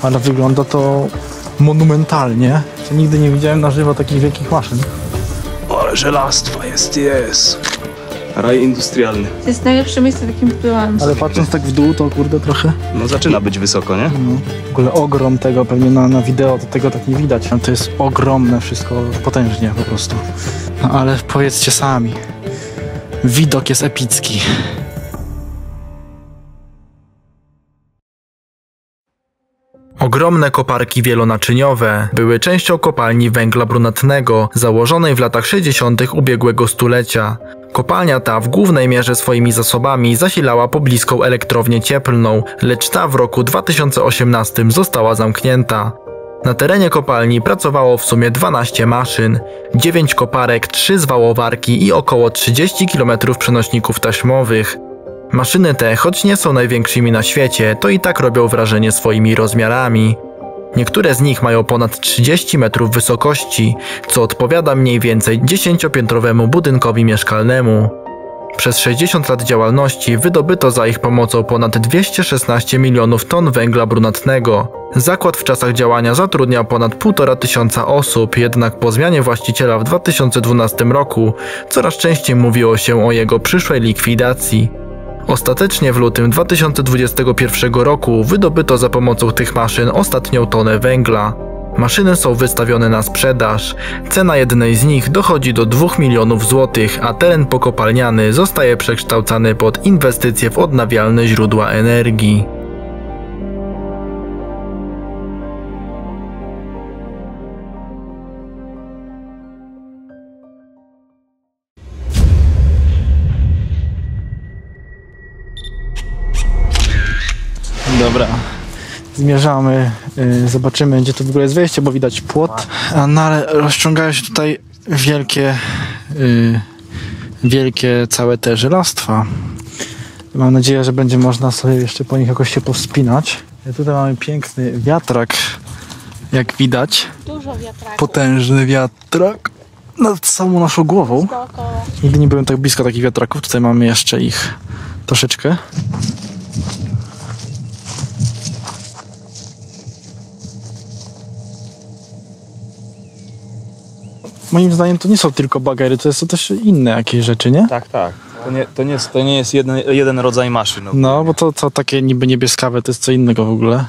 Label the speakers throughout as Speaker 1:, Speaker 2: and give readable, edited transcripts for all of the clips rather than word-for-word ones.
Speaker 1: ale wygląda to monumentalnie. Nigdy nie widziałem na żywo takich wielkich maszyn.
Speaker 2: Ale żelastwa jest. Raj industrialny.
Speaker 3: To jest najlepsze miejsce, w jakim byłam.
Speaker 1: Ale patrząc tak w dół, to kurde trochę...
Speaker 2: No zaczyna być wysoko, nie?
Speaker 1: No. W ogóle ogrom tego, pewnie na wideo to tego tak nie widać. To jest ogromne wszystko, potężnie po prostu. No ale powiedzcie sami, widok jest epicki.
Speaker 4: Ogromne koparki wielonaczyniowe były częścią kopalni węgla brunatnego, założonej w latach 60. ubiegłego stulecia. Kopalnia ta w głównej mierze swoimi zasobami zasilała pobliską elektrownię cieplną, lecz ta w roku 2018 została zamknięta. Na terenie kopalni pracowało w sumie 12 maszyn, 9 koparek, 3 zwałowarki i około 30 km przenośników taśmowych. Maszyny te, choć nie są największymi na świecie, to i tak robią wrażenie swoimi rozmiarami. Niektóre z nich mają ponad 30 metrów wysokości, co odpowiada mniej więcej 10-piętrowemu budynkowi mieszkalnemu. Przez 60 lat działalności wydobyto za ich pomocą ponad 216 milionów ton węgla brunatnego. Zakład w czasach działania zatrudniał ponad 1500 osób, jednak po zmianie właściciela w 2012 roku coraz częściej mówiło się o jego przyszłej likwidacji. Ostatecznie w lutym 2021 roku wydobyto za pomocą tych maszyn ostatnią tonę węgla. Maszyny są wystawione na sprzedaż. Cena jednej z nich dochodzi do 2 milionów złotych, a teren pokopalniany zostaje przekształcany pod inwestycje w odnawialne źródła energii.
Speaker 1: Dobra, zmierzamy, zobaczymy, gdzie to w ogóle jest wejście, bo widać płot, no ale rozciągają się tutaj wielkie całe te żelastwa. Mam nadzieję, że będzie można sobie jeszcze po nich jakoś się powspinać. Tutaj mamy piękny wiatrak, jak widać.
Speaker 3: Dużo wiatraków.
Speaker 1: Potężny wiatrak nad całą naszą głową. Nigdy nie byłem tak blisko takich wiatraków, tutaj mamy jeszcze ich troszeczkę. Moim zdaniem to nie są tylko bagery, to są też inne jakieś rzeczy, nie?
Speaker 2: Tak. To nie jest jeden rodzaj maszyn.
Speaker 1: No, bo to takie niby niebieskawe, to jest co innego w ogóle.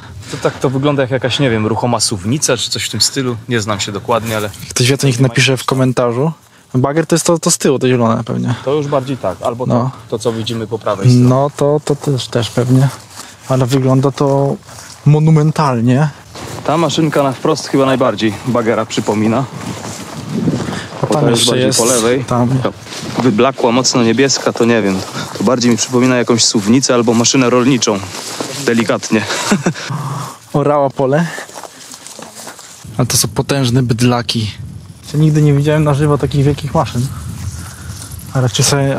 Speaker 2: To wygląda jak jakaś, nie wiem, ruchoma suwnica czy coś w tym stylu. Nie znam się dokładnie, ale...
Speaker 1: Ktoś wie, to niech napisze w komentarzu. Bager to jest to z tyłu, to zielone pewnie.
Speaker 2: To już bardziej tak, albo
Speaker 1: no.
Speaker 2: to co widzimy po prawej stronie.
Speaker 1: No, to też pewnie. Ale wygląda to monumentalnie.
Speaker 2: Ta maszynka na wprost chyba najbardziej bagera przypomina.
Speaker 1: Tam
Speaker 2: jest bardziej
Speaker 1: jest,
Speaker 2: po lewej.
Speaker 1: tam.
Speaker 2: Wyblakła mocno niebieska, to nie wiem. To bardziej mi przypomina jakąś suwnicę albo maszynę rolniczą. Delikatnie.
Speaker 1: Orała pole. Ale to są potężne bydlaki. Nigdy nie widziałem na żywo takich wielkich maszyn.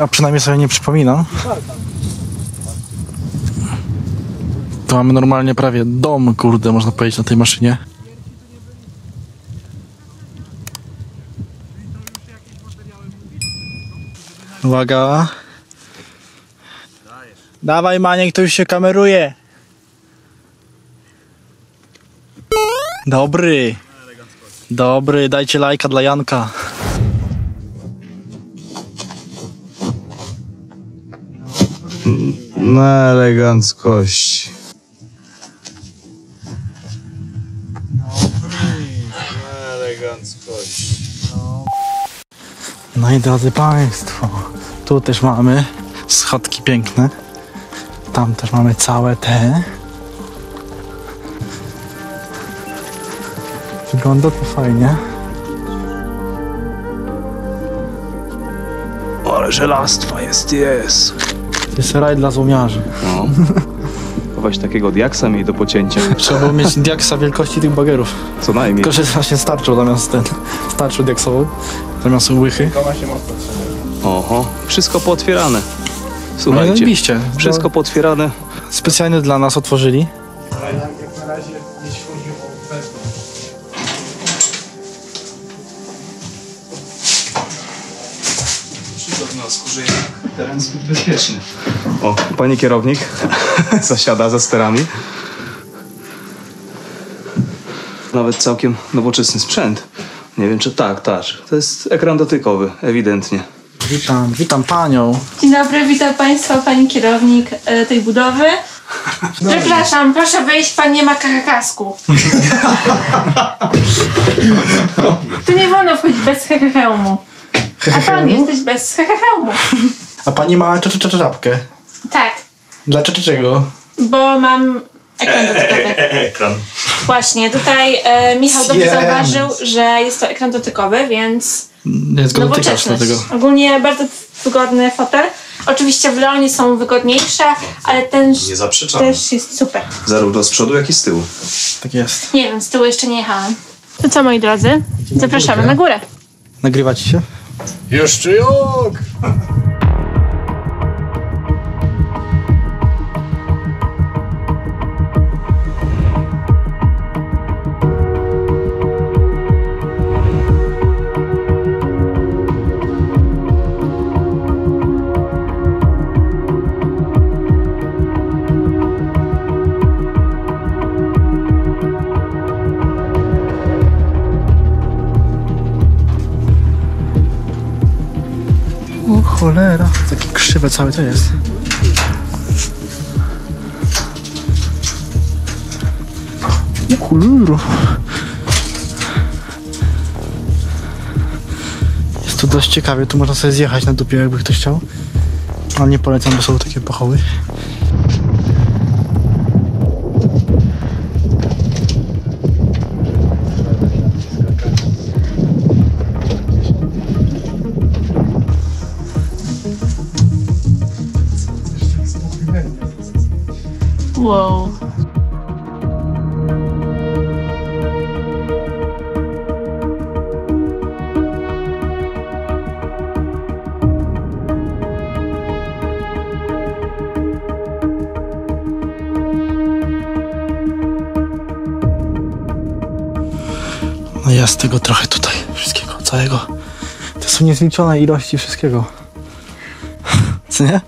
Speaker 1: A przynajmniej sobie nie przypominam. To mamy normalnie prawie dom, kurde, można powiedzieć, na tej maszynie. Uwaga. Dawaj, Maniek, to już się kameruje. Dobry, dajcie lajka dla Janka.
Speaker 2: Na eleganckość. Na eleganckość.
Speaker 1: No i drodzy Państwo, tu też mamy schodki piękne. Tam też mamy całe te. Wygląda to fajnie.
Speaker 2: Ale żelastwa jest.
Speaker 1: To jest raj dla złomiarzy.
Speaker 2: No. Chować takiego diaksa mieli do pocięcia.
Speaker 1: Trzeba było mieć diaksa wielkości tych bagerów.
Speaker 2: Co najmniej.
Speaker 1: Tylko, że właśnie starczą starczą diaksową, zamiast łychy.
Speaker 2: Oho, wszystko pootwierane.
Speaker 1: No i
Speaker 2: Słuchajcie,
Speaker 1: zajebiście.
Speaker 2: wszystko pootwierane.
Speaker 1: Specjalnie dla nas otworzyli.
Speaker 5: Jak na razie, jeśli chodzi o bezpieczeństwo.
Speaker 2: Przygodno, skórze teren zbyt bezpieczny. O, pani kierownik zasiada za sterami. Nawet całkiem nowoczesny sprzęt. Nie wiem, czy tak. To jest ekran dotykowy, ewidentnie.
Speaker 1: Witam panią.
Speaker 3: Dzień dobry, witam państwa, pani kierownik tej budowy. Przepraszam, proszę wyjść, pan nie ma kasku. Tu nie wolno wchodzić bez hełmu. A pan jesteś bez hełmu.
Speaker 1: A pani ma czapkę?
Speaker 3: Tak,
Speaker 1: Dlaczego?
Speaker 3: bo mam ekran dotykowy.
Speaker 2: Ekran.
Speaker 3: Właśnie, tutaj Michał dobrze zauważył, że jest to ekran dotykowy, więc
Speaker 1: Jest go dotykasz do tego.
Speaker 3: Ogólnie bardzo wygodny fotel. Oczywiście w Leonie są wygodniejsze, ale ten
Speaker 2: Nie zaprzeczam.
Speaker 3: też jest super.
Speaker 2: Zarówno z przodu, jak i z tyłu.
Speaker 1: Tak jest.
Speaker 3: Nie wiem, z tyłu jeszcze nie jechałam. To co, moi drodzy? Zapraszamy na górę.
Speaker 1: Nagrywa ci się?
Speaker 5: Jeszcze jak!
Speaker 1: O cholera, takie krzywe całe to jest. O cholera. Jest tu dość ciekawie, tu można sobie zjechać na dupie, jakby ktoś chciał. Ale nie polecam, bo są takie pachoły.
Speaker 3: Wow.
Speaker 1: No jest tego trochę tutaj, wszystkiego, całego. To są niezliczone ilości wszystkiego. Co nie?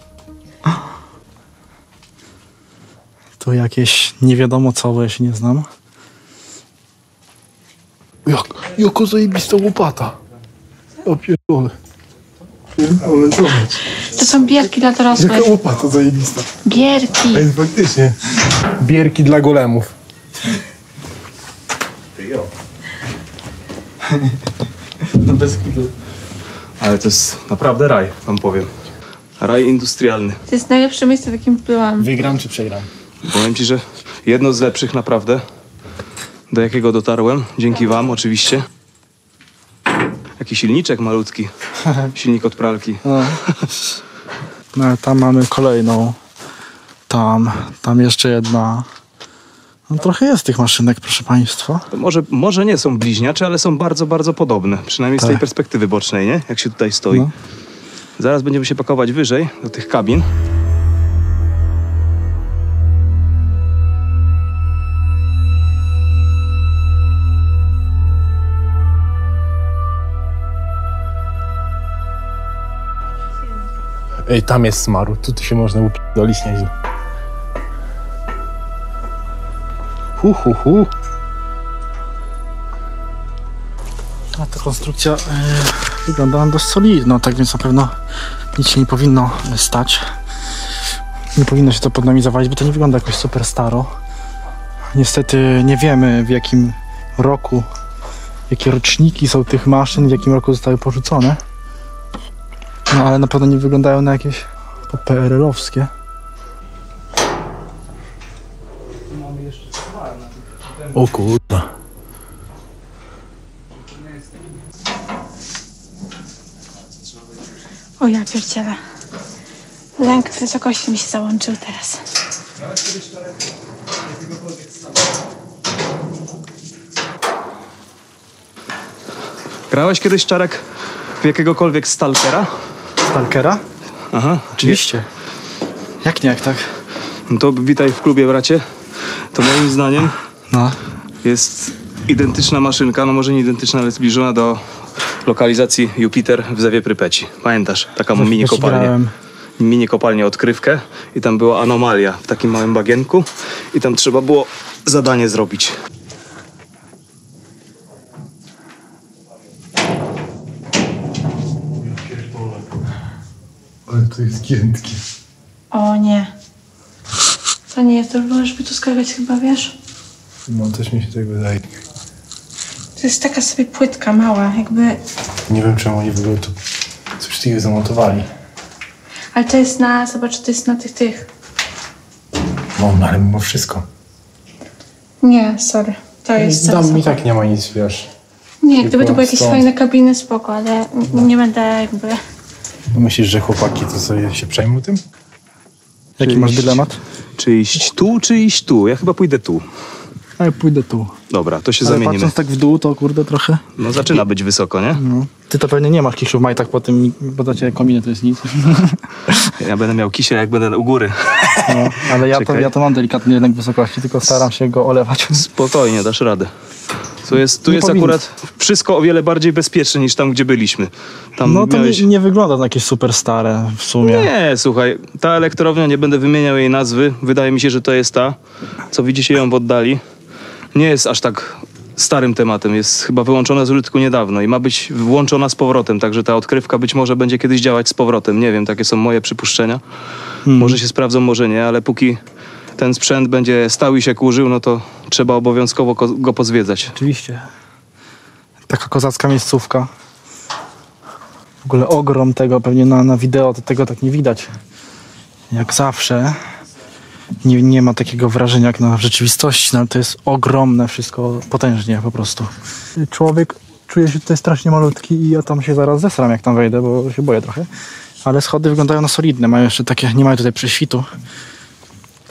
Speaker 1: Tu jakieś nie wiadomo co, bo ja się nie znam.
Speaker 5: Jaka zajebista łopata. O pierdolę. Pierdolę, zobacz.
Speaker 3: To są bierki dla dorosłych.
Speaker 5: Jaka łopata zajebista.
Speaker 3: Bierki.
Speaker 5: Ej, faktycznie. Bierki dla golemów.
Speaker 1: No bez kitu.
Speaker 2: Ale to jest naprawdę raj, wam powiem. Raj industrialny.
Speaker 3: To jest najlepsze miejsce, w jakim byłam.
Speaker 5: Wygram czy przegram?
Speaker 2: Powiem ci, że jedno z lepszych naprawdę, do jakiego dotarłem, dzięki wam oczywiście. Jaki silniczek malutki, silnik od pralki.
Speaker 1: No, tam mamy kolejną. Tam jeszcze jedna. No trochę jest tych maszynek, proszę państwa.
Speaker 2: To może nie są bliźniacze, ale są bardzo, bardzo podobne. Przynajmniej z tej
Speaker 1: Tak.
Speaker 2: perspektywy bocznej, nie? Jak się tutaj stoi.
Speaker 1: No.
Speaker 2: Zaraz będziemy się pakować wyżej do tych kabin.
Speaker 5: Ej, tam jest smaru. Tu się można upierdolić nieźle. Hu.
Speaker 1: A ta konstrukcja wygląda nam dość solidno, tak więc na pewno nic się nie powinno stać. Nie powinno się to pod nami zawalić, bo to nie wygląda jakoś super staro. Niestety nie wiemy w jakim roku, jakie roczniki są tych maszyn, w jakim roku zostały porzucone. No ale na pewno nie wyglądają na jakieś PRL-owskie.
Speaker 5: O kurwa.
Speaker 3: O ja pierdzielę. Lęk wysokości mi się załączył teraz.
Speaker 2: Grałeś kiedyś, Czarek, w jakiegokolwiek stalkera?
Speaker 1: Stalkera?
Speaker 2: Aha.
Speaker 1: Oczywiście. Jak nie, jak tak?
Speaker 2: No to witaj w klubie, bracie. To moim zdaniem
Speaker 1: No.
Speaker 2: jest identyczna maszynka, no może nie identyczna, ale zbliżona do lokalizacji Jupiter w Zewie Prypeci. Pamiętasz? Taka mini kopalnia.
Speaker 1: grałem.
Speaker 2: Mini kopalnię odkrywkę i tam była anomalia w takim małym bagienku i tam trzeba było zadanie zrobić.
Speaker 5: Ale to jest giętkie.
Speaker 3: O nie. To nie jest to, żeby tu skakać chyba, wiesz?
Speaker 5: No też mi się tak wydaje.
Speaker 3: To jest taka sobie płytka mała, jakby...
Speaker 5: Nie wiem czemu oni w ogóle tu coś takiego zamontowali.
Speaker 3: Ale to jest na... Zobacz, to jest na tych...
Speaker 5: No ale mimo wszystko.
Speaker 3: Nie, sorry. To jest...
Speaker 5: Tam i tak nie ma nic, wiesz.
Speaker 3: Nie, gdyby
Speaker 5: tylko
Speaker 3: to były jakieś
Speaker 5: stąd.
Speaker 3: fajne kabiny, spoko, ale nie będę jakby...
Speaker 5: Myślisz, że chłopaki to sobie się przejmą tym?
Speaker 1: Jaki masz dylemat?
Speaker 2: Czy iść tu, czy iść tu? Ja chyba pójdę tu.
Speaker 1: A ja pójdę tu.
Speaker 2: Dobra, to się
Speaker 1: Ale
Speaker 2: zamienimy.
Speaker 1: patrząc tak w dół, to kurde trochę.
Speaker 2: No zaczyna być wysoko, nie?
Speaker 1: No. Ty to pewnie nie masz kisiu w majtach po tym, bo dla ciebie kominy to jest nic.
Speaker 2: Ja będę miał kisiel, jak będę u góry.
Speaker 1: No, ale
Speaker 2: Czekaj.
Speaker 1: ja to mam delikatny lęk wysokości, tylko staram się go olewać.
Speaker 2: Spokojnie, dasz radę. Tu jest
Speaker 1: Nie powinno.
Speaker 2: akurat wszystko o wiele bardziej bezpieczne niż tam, gdzie byliśmy. Tam
Speaker 1: No to
Speaker 2: miałeś...
Speaker 1: nie wygląda na jakieś super stare w sumie.
Speaker 2: Nie, słuchaj, ta elektrownia, nie będę wymieniał jej nazwy, wydaje mi się, że to jest ta, co widzicie ją w oddali. Nie jest aż tak starym tematem, jest chyba wyłączona z użytku niedawno i ma być włączona z powrotem, także ta odkrywka być może będzie kiedyś działać z powrotem. Nie wiem, takie są moje przypuszczenia. Może się sprawdzą, może nie, ale póki ten sprzęt będzie stał i się kurzył, no to trzeba obowiązkowo go pozwiedzać.
Speaker 1: Oczywiście. Taka kozacka miejscówka. W ogóle ogrom tego, pewnie na wideo to tego tak nie widać. Jak zawsze. Nie ma takiego wrażenia jak na rzeczywistości, no ale to jest ogromne wszystko, potężnie po prostu. Człowiek czuje się tutaj strasznie malutki i ja tam się zaraz zesram jak tam wejdę, bo się boję trochę. Ale schody wyglądają na solidne, mają jeszcze takie, nie mają tutaj prześwitu.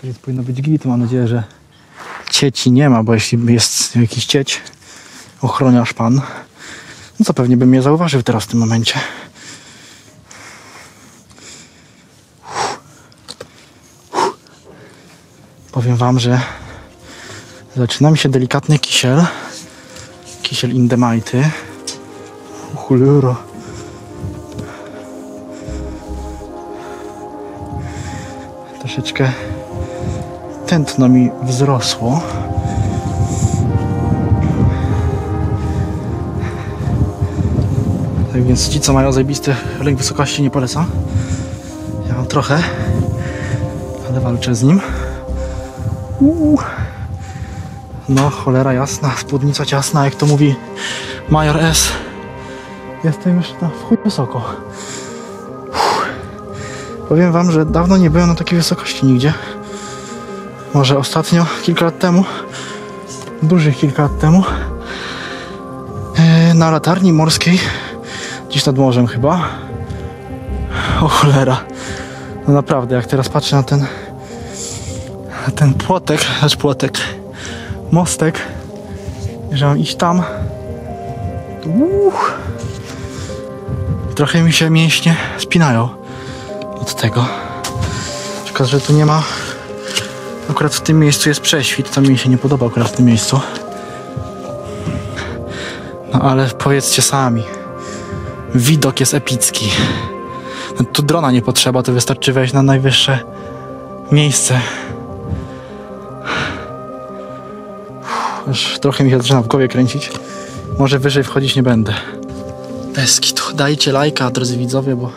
Speaker 1: To jest, powinno być git, mam nadzieję, że cieci nie ma, bo jeśli jest jakiś cieć, ochroniarz pan, no to pewnie bym mnie zauważył teraz w tym momencie. Powiem wam, że zaczyna mi się delikatny kisiel. Kisiel indemajty. Cholera. Troszeczkę tętno mi wzrosło. Tak więc ci, co mają zajebisty lęk wysokości, nie polecam. Ja mam trochę, ale walczę z nim. No, cholera jasna, spódnica ciasna, jak to mówi Major S. Jestem już w chuj wysoko. Powiem wam, że dawno nie byłem na takiej wysokości nigdzie. Może ostatnio, kilka lat temu, dużych kilka lat temu, na latarni morskiej, gdzieś nad morzem chyba. O cholera. No naprawdę, jak teraz patrzę na ten płotek, mostek, że mam iść tam, to trochę mi się mięśnie spinają od tego. Szkoda, że tu nie ma, akurat w tym miejscu jest prześwit, to mi się nie podoba akurat w tym miejscu. No ale powiedzcie sami, widok jest epicki. No, tu drona nie potrzeba, to wystarczy wejść na najwyższe miejsce. Już trochę mi się zaczyna w głowie kręcić. Może wyżej wchodzić nie będę. Bez kitu. Dajcie lajka, drodzy widzowie, bo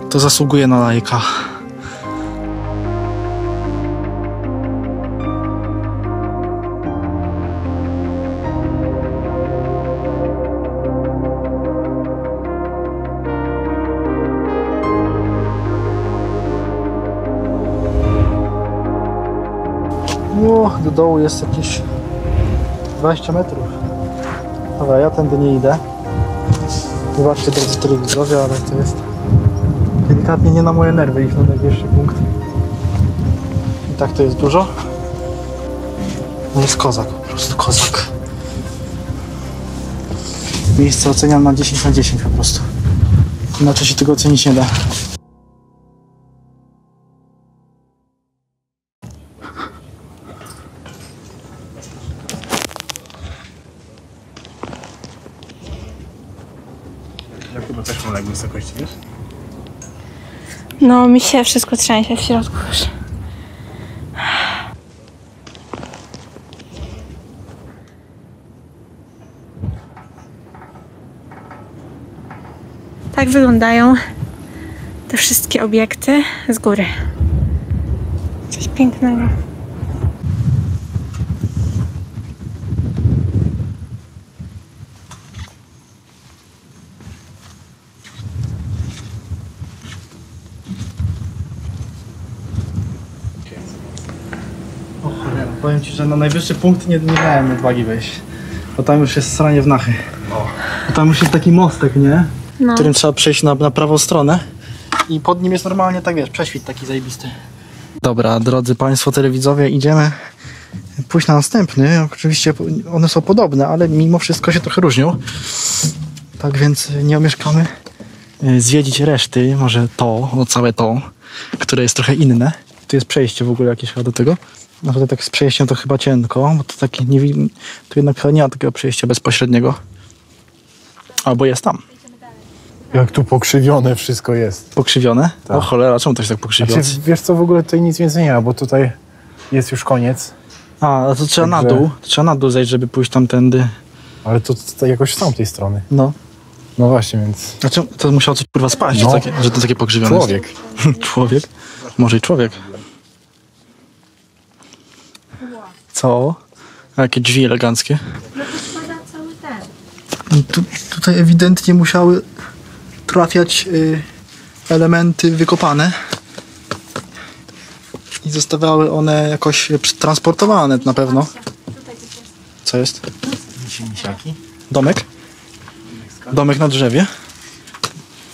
Speaker 1: to zasługuje na lajka. Do dołu jest jakieś 20 metrów. Dobra, ja tędy nie idę. Wybaczcie, drodzy telewidzowie, ale to jest delikatnie nie na moje nerwy iść na najwyższy punkt. I tak to jest dużo. No jest kozak, po prostu kozak. Miejsce oceniam na 10 na 10 po prostu. Inaczej się tego ocenić nie da.
Speaker 5: Ja chyba też mam lęk wysokości, wiesz?
Speaker 3: No, mi się wszystko trzęsie w środku już. Tak wyglądają te wszystkie obiekty z góry. Coś pięknego.
Speaker 1: O cholera, powiem ci, że na najwyższy punkt nie miałem odwagi wejść. Bo tam już jest sranie w nachy. Bo tam już jest taki mostek, nie?
Speaker 3: No.
Speaker 1: Którym trzeba przejść na prawą stronę. I pod nim jest normalnie, tak wiesz, prześwit taki zajebisty. Dobra, drodzy państwo telewidzowie, idziemy pójść na następny. Oczywiście one są podobne, ale mimo wszystko się trochę różnią. Tak więc nie omieszkamy zwiedzić reszty, może to, no całe to, które jest trochę inne. Tu jest przejście w ogóle jakieś chyba do tego. No tutaj tak z przejściem to chyba cienko, bo to takie nie widzę. Tu jednak chyba nie ma takiego przejścia bezpośredniego. Albo jest tam.
Speaker 5: Jak tu pokrzywione wszystko jest.
Speaker 1: Pokrzywione?
Speaker 5: Tak.
Speaker 1: O cholera, czemu to się tak pokrzywione?
Speaker 5: Znaczy, wiesz co, w ogóle tutaj nic więcej nie ma, bo tutaj jest już koniec.
Speaker 1: A to trzeba na
Speaker 5: Także-
Speaker 1: dół. To trzeba na dół zejść, żeby pójść tamtędy.
Speaker 5: Ale to jakoś z tamtej strony.
Speaker 1: No.
Speaker 5: No właśnie, więc...
Speaker 1: Znaczy, to musiało coś kurwa spaść,
Speaker 5: No.
Speaker 1: że to takie pokrzywione
Speaker 5: Człowiek.
Speaker 1: jest. Człowiek? Może i człowiek. Co? A jakie drzwi eleganckie. Tutaj ewidentnie musiały trafiać elementy wykopane i zostawały one jakoś transportowane na pewno. Co jest?
Speaker 5: Misiaki.
Speaker 1: Domek? Domek na drzewie?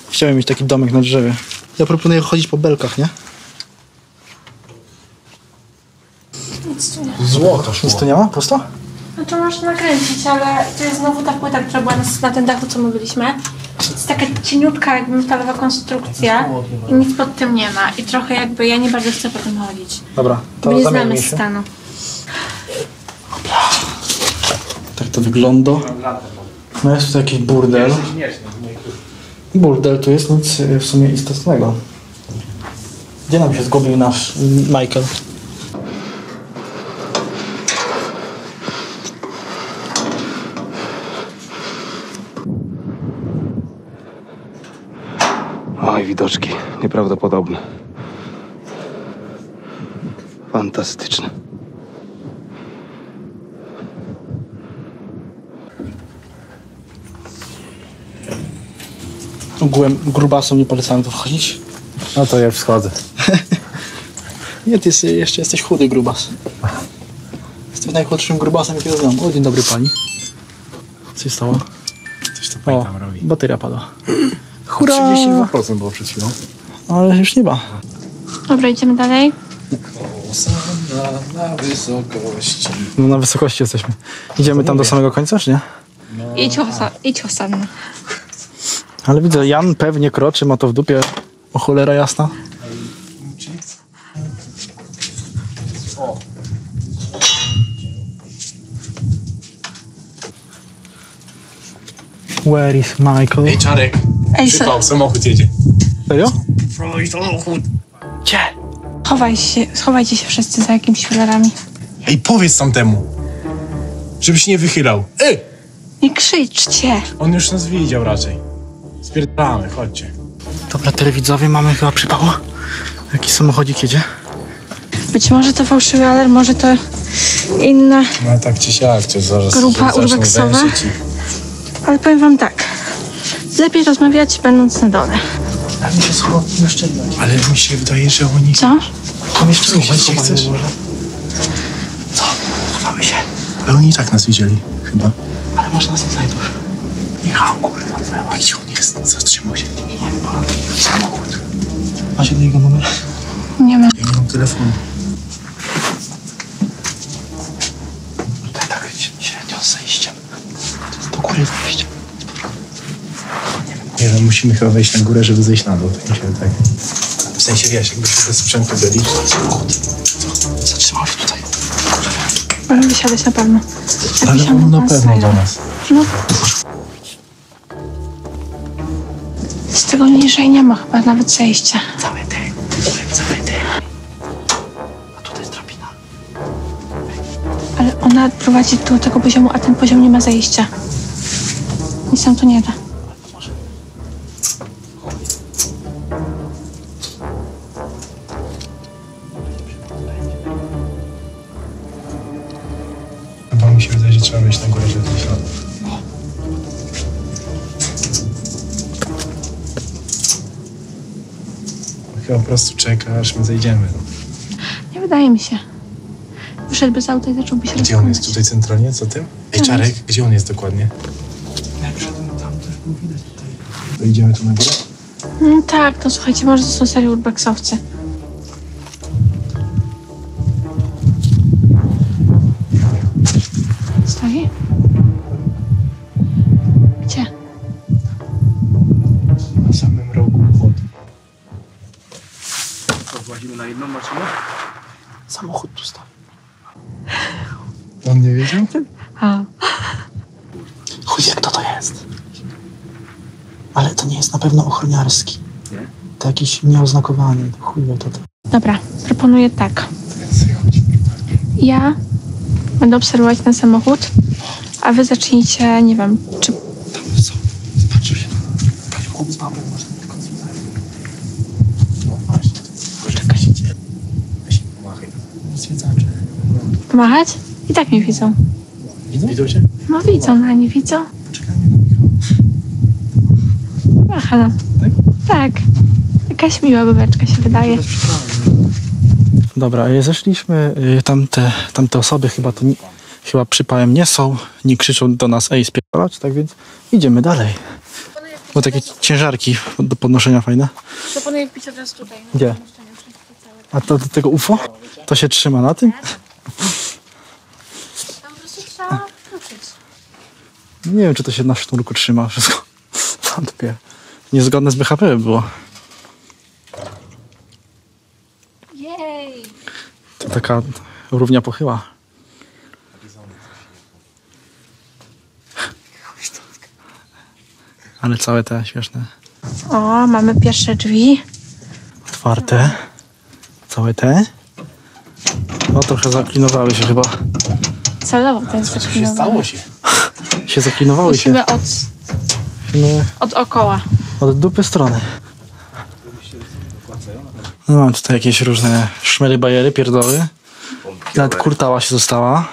Speaker 1: Chciałem mieć taki domek na drzewie. Ja proponuję chodzić po belkach, nie?
Speaker 5: Złoto
Speaker 1: Nic tu nie ma? Pusto?
Speaker 3: No to można nakręcić, ale to jest znowu ta płyta, która była na tym dachu, co my byliśmy. To jest taka cieniutka, jakby metalowa konstrukcja i nic pod tym nie ma. I trochę jakby ja nie bardzo chcę po tym chodzić.
Speaker 1: Dobra,
Speaker 3: Bo
Speaker 1: to
Speaker 3: nie znamy
Speaker 1: zamieńmy się.
Speaker 3: stanu.
Speaker 1: Tak to wygląda. No jest tu jakiś burdel. Burdel tu jest nic w sumie istotnego. Gdzie nam się zgubił nasz Michael?
Speaker 2: Oj, widoczki nieprawdopodobne. Fantastyczne.
Speaker 1: Ogółem grubasom nie polecamy tu wchodzić.
Speaker 5: No to ja już schodzę.
Speaker 1: Nie, ty jeszcze jesteś chudy grubas. Jesteś najchudszym grubasem, jakiego znam. O, dzień dobry pani. Co się stało?
Speaker 5: Coś to
Speaker 1: O,
Speaker 5: pani tam robi.
Speaker 1: bateria padła. Hurra!
Speaker 5: 32% było przed chwilą.
Speaker 1: Ale już nie ma.
Speaker 3: Dobra, idziemy dalej.
Speaker 5: Na wysokości.
Speaker 1: No na wysokości jesteśmy. Idziemy tam do samego końca, czy nie?
Speaker 3: Idź osanna.
Speaker 1: Ale widzę, Jan pewnie kroczy, ma to w dupie. O cholera jasna. Where is Michael?
Speaker 5: Ej, Czarek,
Speaker 3: Ej,
Speaker 5: przypał, samochód jedzie.
Speaker 1: Serio?
Speaker 5: Gdzie?
Speaker 3: Schowajcie się wszyscy za jakimiś filarami.
Speaker 5: Ej, powiedz tamtemu, żebyś nie wychylał. Ej!
Speaker 3: Nie krzyczcie.
Speaker 5: On już nas widział raczej. Spierdalamy, chodźcie.
Speaker 1: Dobra, telewidzowie, mamy chyba przypał. Jaki samochodzik jedzie?
Speaker 3: Być może to fałszywy alarm, może to inna,
Speaker 5: No tak czy siak, to zaraz
Speaker 3: Grupa
Speaker 5: zaczną
Speaker 3: urbexowa?
Speaker 5: węszyć
Speaker 3: ale powiem wam tak. Lepiej rozmawiać będąc na dole.
Speaker 1: Ale mi się pomieszczenie.
Speaker 5: Ale mi się wydaje, że oni...
Speaker 3: Co?
Speaker 1: Pomieszczenie
Speaker 5: Schować się chcesz?
Speaker 1: Co? Chowamy się.
Speaker 5: Ale oni i tak nas widzieli, chyba.
Speaker 1: Ale może nas nie znajdą. Michał, kurwa,
Speaker 5: A gdzie on jest? Zatrzymał się.
Speaker 1: samochód. Macie do jego numer?
Speaker 3: Nie ma.
Speaker 5: Ja nie mam telefonu.
Speaker 1: Tutaj tak średnio z zejściem. Do góry wejść.
Speaker 5: Nie wiem, musimy chyba wejść na górę, żeby zejść na dół. Tak mi się wydaje. W sensie, wiesz, jakbyśmy bez sprzętu byli.
Speaker 1: Zatrzymał się tutaj.
Speaker 3: Możemy wysiadać na pewno.
Speaker 5: Ale on na pewno do nas.
Speaker 3: No. Z tego niżej nie ma chyba nawet zejścia.
Speaker 1: Cały ty. A tutaj jest drabina.
Speaker 3: Ale ona prowadzi do tego poziomu, a ten poziom nie ma zejścia. Nic nam to nie da.
Speaker 5: będzie trzeba wejść na górę, żeby zejść na dół. Chyba po prostu czeka, aż my zejdziemy.
Speaker 3: Nie wydaje mi się. Wyszedłby z auta i zacząłby się
Speaker 5: Gdzie on jest?
Speaker 3: rozglądać.
Speaker 5: Tutaj centralnie? Co tym? Ej,
Speaker 3: Tam
Speaker 5: Czarek,
Speaker 3: jest.
Speaker 5: gdzie on jest dokładnie?
Speaker 1: Jak szedłem tam, też było widać tutaj.
Speaker 5: To idziemy tu na górę?
Speaker 3: Tak, to słuchajcie, może to są serio urbexowcy. Stoi? Gdzie?
Speaker 5: Na samym rogu wody.
Speaker 2: Włazimy na jedną maszynę?
Speaker 1: Samochód tu stał.
Speaker 5: On nie wiedział?
Speaker 3: A,
Speaker 1: Chuj wie, kto to jest. Ale to nie jest na pewno ochroniarski.
Speaker 2: Nie?
Speaker 1: To jakiś nieoznakowany. Chuj wie, kto to.
Speaker 3: dobra, proponuję tak. Ja będę obserwować ten samochód, a wy zacznijcie, nie wiem, czy...
Speaker 1: Tam są. Zobaczcie się. Chłop z babą można tylko znaleźć.
Speaker 5: No właśnie. Poczekaj się dzieje. Weź pomachaj.
Speaker 1: Zwiedzacze.
Speaker 3: Pomachać? I tak mnie widzą.
Speaker 5: Widzą cię?
Speaker 3: No widzą, no nie widzą.
Speaker 5: Poczekaj na Michała.
Speaker 3: Macha nam. Tak. Jakaś miła babeczka się wydaje.
Speaker 1: Dobra, zeszliśmy. Tamte osoby chyba to chyba przypałem nie są. Nie krzyczą do nas, ej, spierdalać, tak więc idziemy dalej. Bo takie ciężarki do podnoszenia fajne.
Speaker 3: Proponuję wbić od razu tutaj.
Speaker 1: Gdzie? A to do tego UFO? To się trzyma na tym?
Speaker 3: Tam po prostu trzeba wrócić.
Speaker 1: Nie wiem, czy to się na sznurku trzyma wszystko. Wątpię. Niezgodne z BHP by było.
Speaker 3: Jej!
Speaker 1: To taka równia pochyła. Ale całe te śmieszne.
Speaker 3: O, mamy pierwsze drzwi.
Speaker 1: Otwarte. Całe te. No trochę zaklinowały się chyba.
Speaker 3: Celowo to jest zaklinowane.
Speaker 1: Się zaklinowały się.
Speaker 3: Musimy
Speaker 1: Musimy
Speaker 3: od okoła.
Speaker 1: od dupy strony. No mam tutaj jakieś różne szmery, bajery, pierdoły. Nawet kurtała się została.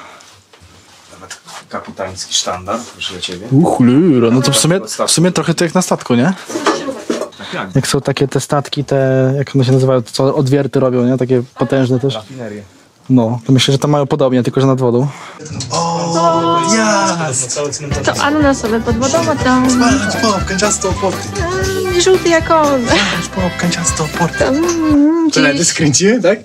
Speaker 2: Nawet kapitański sztandar, proszę dla ciebie.
Speaker 1: Cholera, no to w sumie trochę to jak na statku, nie?
Speaker 2: Tak jak?
Speaker 1: Jak są takie te statki, te, jak one się nazywają, co odwierty robią, nie? Takie potężne też.
Speaker 2: Rafinerię.
Speaker 1: No, to myślę, że tam mają podobnie, tylko że nad wodą.
Speaker 3: To ananasowe pod wodą, a to
Speaker 5: Patrz, połapkę, ciasto oporty.
Speaker 3: żółty jak on.
Speaker 5: Patrz, połapkę, ciasto oporty.
Speaker 3: Gdzieś
Speaker 5: Tyle skręciłem, tak?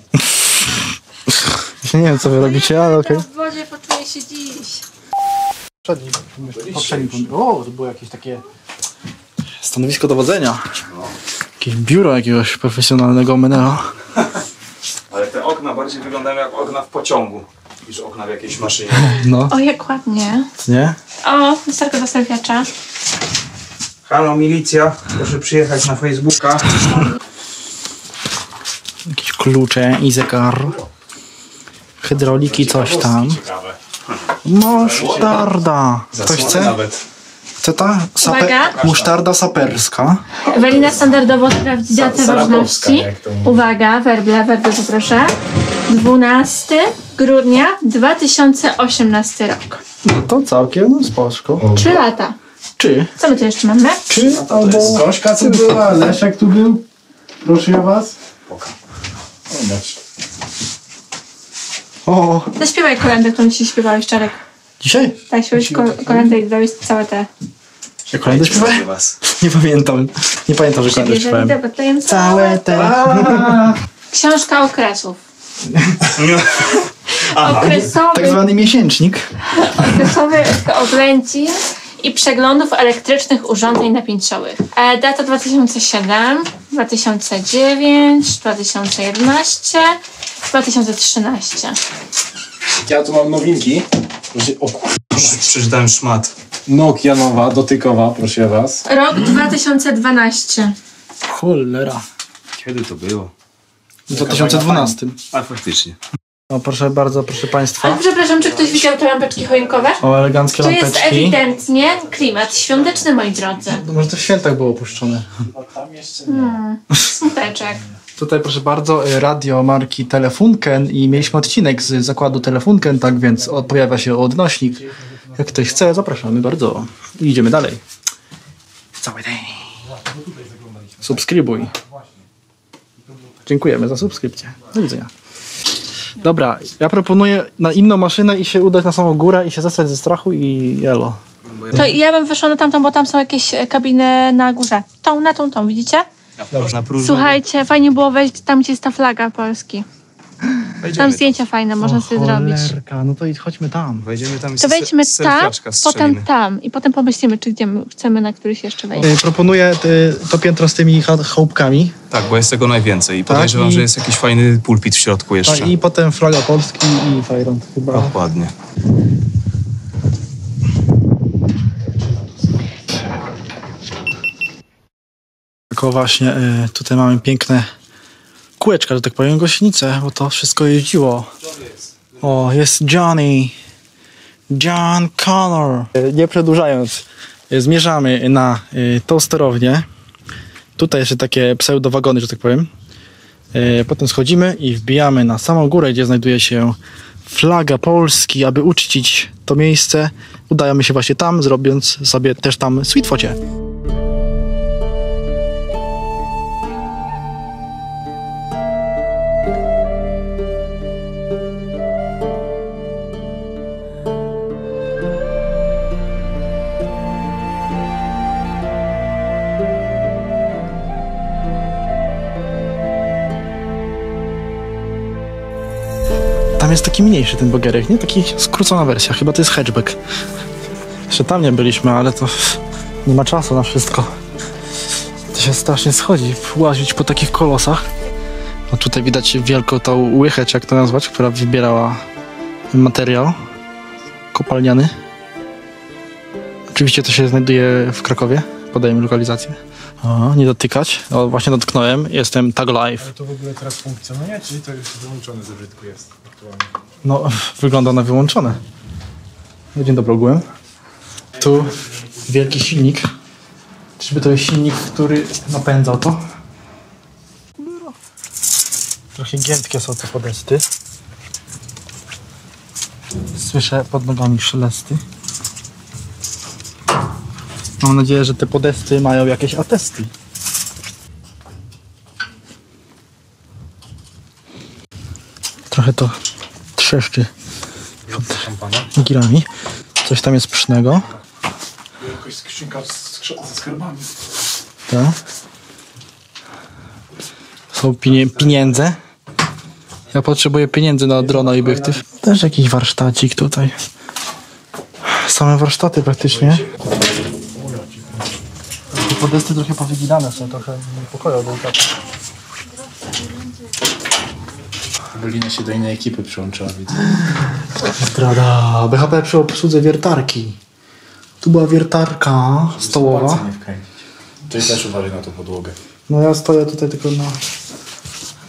Speaker 1: Ja nie wiem, co wy robicie, ale okej.
Speaker 3: w wodzie poczuję się dziś.
Speaker 1: O, to było jakieś takie stanowisko dowodzenia. Jakieś biuro jakiegoś profesjonalnego menela.
Speaker 2: Ale te okna bardziej wyglądają jak okna w pociągu niż okna w jakiejś maszynie.
Speaker 1: No,
Speaker 3: O, jak ładnie.
Speaker 1: nie?
Speaker 3: O, wystarczy do selfiacza.
Speaker 2: Halo milicja, proszę przyjechać na Facebooka.
Speaker 1: Jakieś klucze i zegar. Hydrauliki, coś tam. Musztarda. Ktoś chce?
Speaker 5: Nawet.
Speaker 1: Chce ta?
Speaker 3: Uwaga.
Speaker 1: Musztarda saperska.
Speaker 3: Ewelina standardowo sprawdzi datę
Speaker 5: Sarapowska,
Speaker 3: ważności.
Speaker 5: jak to mówi.
Speaker 3: Uwaga, werble poproszę. 12 grudnia 2018 rok.
Speaker 1: No to całkiem spoczko.
Speaker 3: 3 lata.
Speaker 1: Czy?
Speaker 3: Co my tu jeszcze mamy?
Speaker 1: Czy? Albo...
Speaker 5: Gośka tu była, Leszek tu był. Proszę ja was. Zobacz.
Speaker 1: O,
Speaker 3: Zaśpiewaj kolędę, którą dzisiaj śpiewałeś, Czarek.
Speaker 1: dzisiaj?
Speaker 3: Tak, śpiewałeś kolędę i dałeś całe te...
Speaker 1: Jak kolędę śpiewałem?
Speaker 2: Was.
Speaker 1: Nie pamiętam. Nie pamiętam, że kolędę śpiewałem.
Speaker 3: Debatujemy
Speaker 1: Całe te...
Speaker 3: Książka okresów. Okresowy,
Speaker 1: Tak zwany miesięcznik.
Speaker 3: okresowy oględzin i przeglądów elektrycznych urządzeń napięciowych. Data 2007, 2009, 2011, 2013.
Speaker 5: Ja tu mam nowinki. O kur...
Speaker 2: Przeczytałem szmat.
Speaker 5: Nokia nowa, dotykowa, proszę was.
Speaker 3: Rok 2012.
Speaker 1: Cholera.
Speaker 2: Kiedy to było?
Speaker 1: W 2012.
Speaker 2: A faktycznie.
Speaker 1: O, proszę bardzo, proszę państwa.
Speaker 3: Ale przepraszam, czy ktoś widział te lampeczki choinkowe?
Speaker 1: O, eleganckie
Speaker 3: To jest
Speaker 1: lampeczki.
Speaker 3: ewidentnie klimat świąteczny, moi drodzy.
Speaker 1: No może to w świętach było opuszczone.
Speaker 3: Smuteczek.
Speaker 1: Tutaj proszę bardzo, radio marki Telefunken i mieliśmy odcinek z zakładu Telefunken, tak więc pojawia się odnośnik. Jak ktoś chce, zapraszamy bardzo. I idziemy dalej. Cały dzień. Subskrybuj. Dziękujemy za subskrypcję. Do widzenia. Dobra, ja proponuję na inną maszynę i się udać na samą górę i się zesrać ze strachu i elo.
Speaker 3: To ja bym wyszła na tamtą, bo tam są jakieś kabiny na górze. Tą, widzicie?
Speaker 2: Na próżno.
Speaker 3: Słuchajcie, fajnie było wejść tam, gdzie jest ta flaga Polski. Tam zdjęcia fajne można sobie zrobić.
Speaker 1: No to chodźmy tam.
Speaker 2: Wejdziemy tam i
Speaker 3: To wejdźmy tam,
Speaker 2: selfiaczka strzelimy.
Speaker 3: potem tam i potem pomyślimy, czy gdzie my chcemy na któryś jeszcze wejść.
Speaker 1: Proponuję to piętro z tymi chałupkami.
Speaker 2: Tak, bo jest tego najwięcej. I podejrzewam, że jest jakiś fajny pulpit w środku jeszcze.
Speaker 1: I potem flaga Polski i fajrant chyba.
Speaker 2: Dokładnie.
Speaker 1: Tylko właśnie tutaj mamy piękne kółeczka, że tak powiem, gościnice, bo to wszystko jeździło. O, jest Johnny. John Connor. Nie przedłużając, zmierzamy na tą sterownię. Tutaj jeszcze takie pseudowagony, że tak powiem. Potem schodzimy i wbijamy na samą górę, gdzie znajduje się flaga Polski, aby uczcić to miejsce. Udajemy się właśnie tam, zrobiąc sobie też tam sweet focie. Tam jest taki mniejszy ten bogerek, nie? Taki skrócona wersja, chyba to jest hatchback. Jeszcze tam nie byliśmy, ale to nie ma czasu na wszystko. To się strasznie schodzi, łazić po takich kolosach. No tutaj widać wielką tą łychę, czy jak to nazwać, która wybierała materiał kopalniany. Oczywiście to się znajduje w Krakowie, podajemy lokalizację. O, nie dotykać. O, właśnie dotknąłem, jestem tag live.
Speaker 5: Ale to w ogóle teraz funkcjonuje, czy to już wyłączone z użytku jest aktualnie?
Speaker 1: No, wygląda na wyłączone. No, dzień dobry ogółem. Tu wielki silnik. Czyżby to jest silnik, który napędzał to? Trochę giętkie są te podesty. Słyszę pod nogami szelesty. Mam nadzieję, że te podesty mają jakieś atesty. Trochę to trzeszczy pod girami. Coś tam jest pysznego.
Speaker 5: Jakaś skrzynka ze skarbami.
Speaker 1: Tak. Są pieniądze. Ja potrzebuję pieniędzy na drona i obiektyw. Też jakiś warsztacik tutaj. Same warsztaty praktycznie. Te podesty trochę powyginane są, trochę niepokoją delikatnie.
Speaker 5: Bolina się do innej ekipy przyłączyła, widzę.
Speaker 1: Zdrada. BHP przy obsłudze wiertarki. Tu była wiertarka stołowa.
Speaker 5: Palce nie wkręcić. Czyli też uważaj na tą podłogę.
Speaker 1: No ja stoję tutaj tylko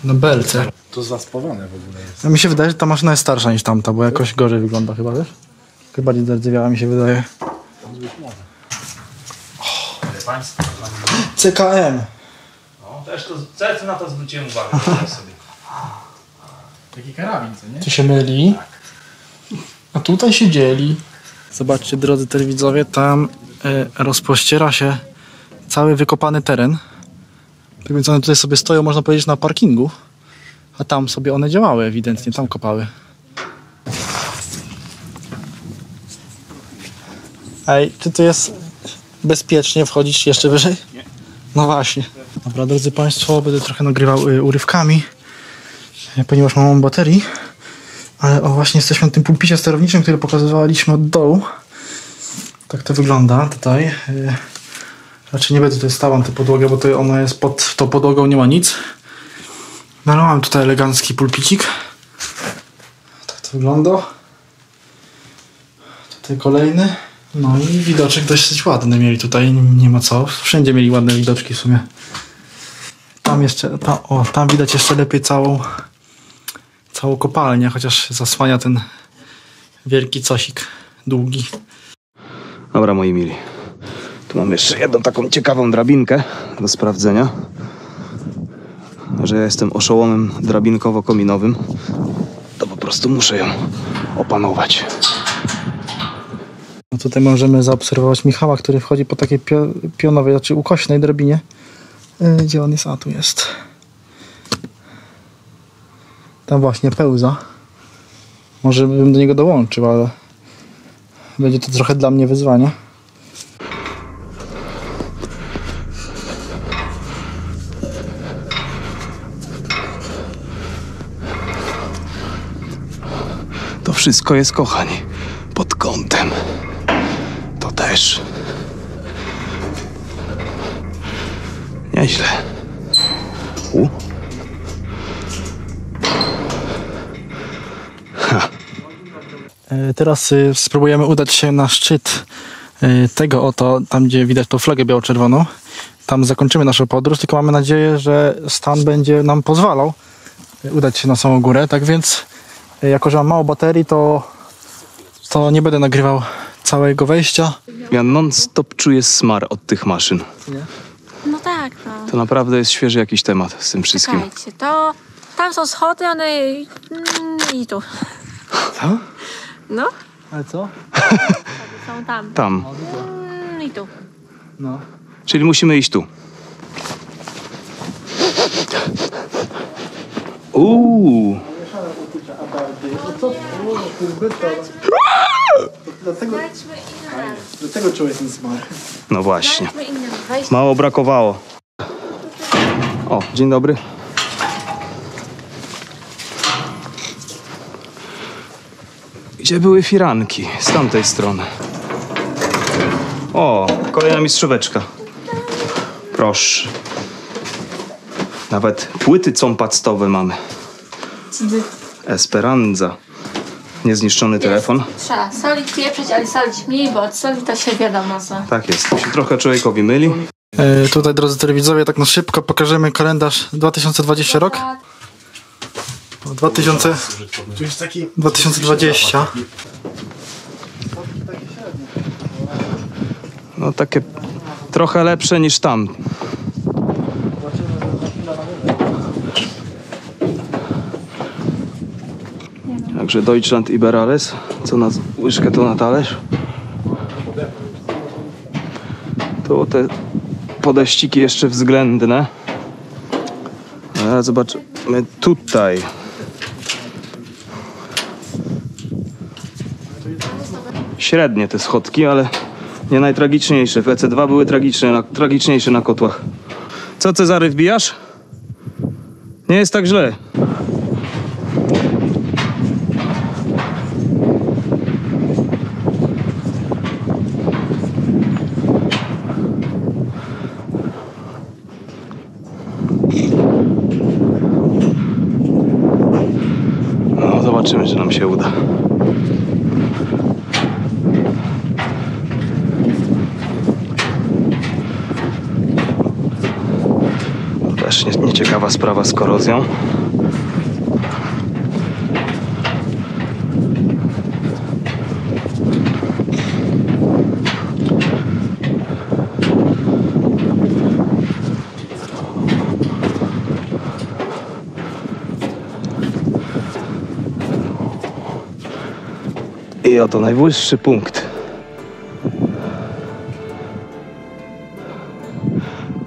Speaker 1: na belce.
Speaker 5: To zaspawane w ogóle jest.
Speaker 1: A mi się wydaje, że ta maszyna jest starsza niż tamta, bo jakoś gorzej wygląda chyba, wiesz? Chyba bardziej zardzewiała mi się wydaje. CKM.
Speaker 2: No, też na to zwróciłem uwagę sobie.
Speaker 5: Taki karabin, co nie?
Speaker 1: Tu się myli. A tutaj się dzieli. Zobaczcie, drodzy telewidzowie, tam rozpościera się cały wykopany teren. Tak więc one tutaj sobie stoją, można powiedzieć, na parkingu. A tam sobie one działały ewidentnie, tam kopały. Ej, czy tu jest bezpiecznie wchodzić jeszcze wyżej? Nie. No właśnie. Dobra, drodzy Państwo, będę trochę nagrywał urywkami, ponieważ mam baterii. Ale o, właśnie jesteśmy na tym pulpicie sterowniczym, który pokazywaliśmy od dołu. Tak to wygląda tutaj. Raczej nie będę tutaj stał na tę podłogę, bo to ona jest pod tą podłogą, nie ma nic. No ale mam tutaj elegancki pulpicik. Tak to wygląda. Tutaj kolejny. No i widoczek dość ładny mieli tutaj, nie ma co. Wszędzie mieli ładne widoczki w sumie. Tam jeszcze, tam widać jeszcze lepiej całą kopalnię, chociaż zasłania ten wielki cosik długi.
Speaker 2: Dobra, moi mili. Tu mam jeszcze jedną taką ciekawą drabinkę do sprawdzenia. Że ja jestem oszołomem drabinkowo-kominowym, to po prostu muszę ją opanować.
Speaker 1: No tutaj możemy zaobserwować Michała, który wchodzi po takiej pionowej, znaczy ukośnej drabinie. Gdzie on jest? A, tu jest. Tam właśnie pełza. Może bym do niego dołączył, ale będzie to trochę dla mnie wyzwanie.
Speaker 2: To wszystko jest, kochani, pod kątem. To też. Nieźle.
Speaker 1: Teraz spróbujemy udać się na szczyt tego oto, tam gdzie widać tą flagę biało-czerwoną. Tam zakończymy naszą podróż, tylko mamy nadzieję, że stan będzie nam pozwalał udać się na samą górę. Tak więc, jako że mam mało baterii, to nie będę nagrywał całego wejścia.
Speaker 2: Ja non-stop czuję smar od tych maszyn.
Speaker 3: No tak, no.
Speaker 2: To naprawdę jest świeży jakiś temat z tym wszystkim.
Speaker 3: Czekajcie, to... Tam są schody, one... I tu.
Speaker 1: Co?
Speaker 3: No,
Speaker 1: Ale co?
Speaker 3: są tam.
Speaker 2: Tam.
Speaker 3: I tu.
Speaker 1: No.
Speaker 2: Czyli musimy iść tu.
Speaker 1: Dlatego czułeś ten smar.
Speaker 2: No właśnie.
Speaker 3: Znajdźmy inny wejście.
Speaker 2: Mało brakowało. O, dzień dobry. Gdzie były firanki? Z tamtej strony. O, kolejna mistrzóweczka. Proszę. Nawet płyty compactowe mamy. Esperanza. Niezniszczony telefon.
Speaker 3: Trzeba solić, pieprzyć, ale solić mniej, bo od soli to się wiadomo co.
Speaker 2: Tak jest. To się trochę człowiekowi myli.
Speaker 1: Tutaj, drodzy telewidzowie, tak na szybko pokażemy kalendarz 2020 rok. 2020.
Speaker 2: No takie trochę lepsze niż tam. Także Deutschland Iberales. Co na łyżkę, to na talerz. Tu te podeściki jeszcze względne. A zobaczmy tutaj. Średnie te schodki, ale nie najtragiczniejsze. W EC2 były tragiczniejsze na kotłach. Co, Cezary, wbijasz? Nie jest tak źle. No, zobaczymy, czy nam się uda. Też nieciekawa sprawa z korozją. I oto najwyższy punkt.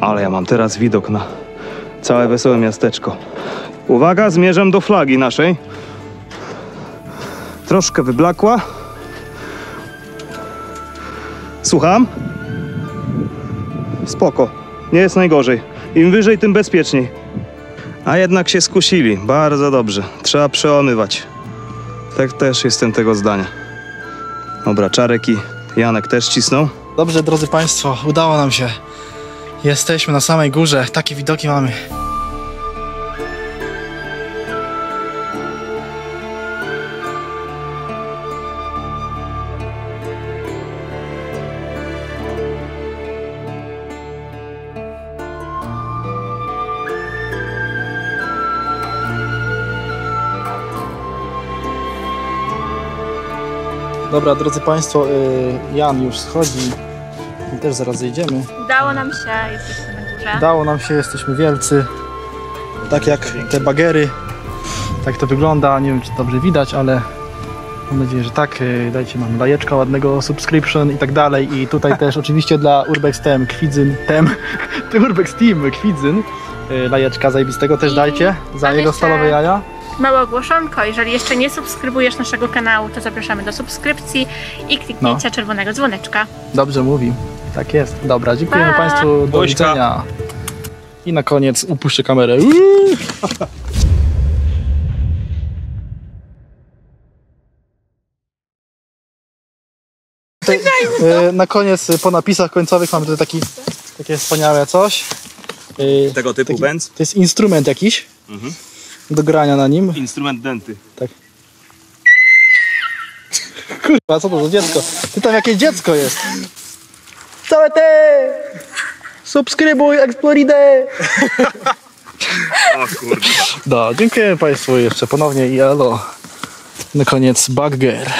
Speaker 2: Ale ja mam teraz widok na całe wesołe miasteczko. Uwaga, zmierzam do flagi naszej. Troszkę wyblakła. Słucham? Spoko, nie jest najgorzej. Im wyżej, tym bezpieczniej. A jednak się skusili, bardzo dobrze. Trzeba przełamywać. Tak też jestem tego zdania. Dobra, Czarek i Janek też cisną.
Speaker 1: Dobrze, drodzy Państwo, udało nam się. Jesteśmy na samej górze, takie widoki mamy. Dobra, drodzy Państwo, Jan już schodzi. My też zaraz zejdziemy.
Speaker 3: Udało nam się, jesteśmy na górze.
Speaker 1: Udało nam się, jesteśmy wielcy. Tak jak te bagery. Tak to wygląda. Nie wiem, czy dobrze widać, ale Mam nadzieję, że tak. Dajcie mam lajeczka ładnego, subscription i tak dalej. I tutaj też oczywiście dla Urbex Team Kwidzyn, Urbex Team Kwidzyn, lajeczka zajebistego też dajcie za jego stalowe jaja.
Speaker 3: Małe ogłoszonko, jeżeli jeszcze nie subskrybujesz naszego kanału, to zapraszamy do subskrypcji i kliknięcia czerwonego dzwoneczka.
Speaker 1: Dobrze mówi. Tak jest. Dobra, dziękujemy Państwu. Do widzenia. I na koniec upuszczę kamerę. Na koniec, po napisach końcowych mamy tutaj takie wspaniałe coś.
Speaker 2: Tego typu bęc?
Speaker 1: To jest instrument jakiś do grania na nim.
Speaker 2: Instrument denty.
Speaker 1: Tak. Kurwa, co to za dziecko? Ty tam jakieś dziecko jest. Całe te! Subskrybuj, Exploride!
Speaker 2: O kurwa.
Speaker 1: No, dziękuję Państwu jeszcze ponownie i elo. Na koniec Bagger.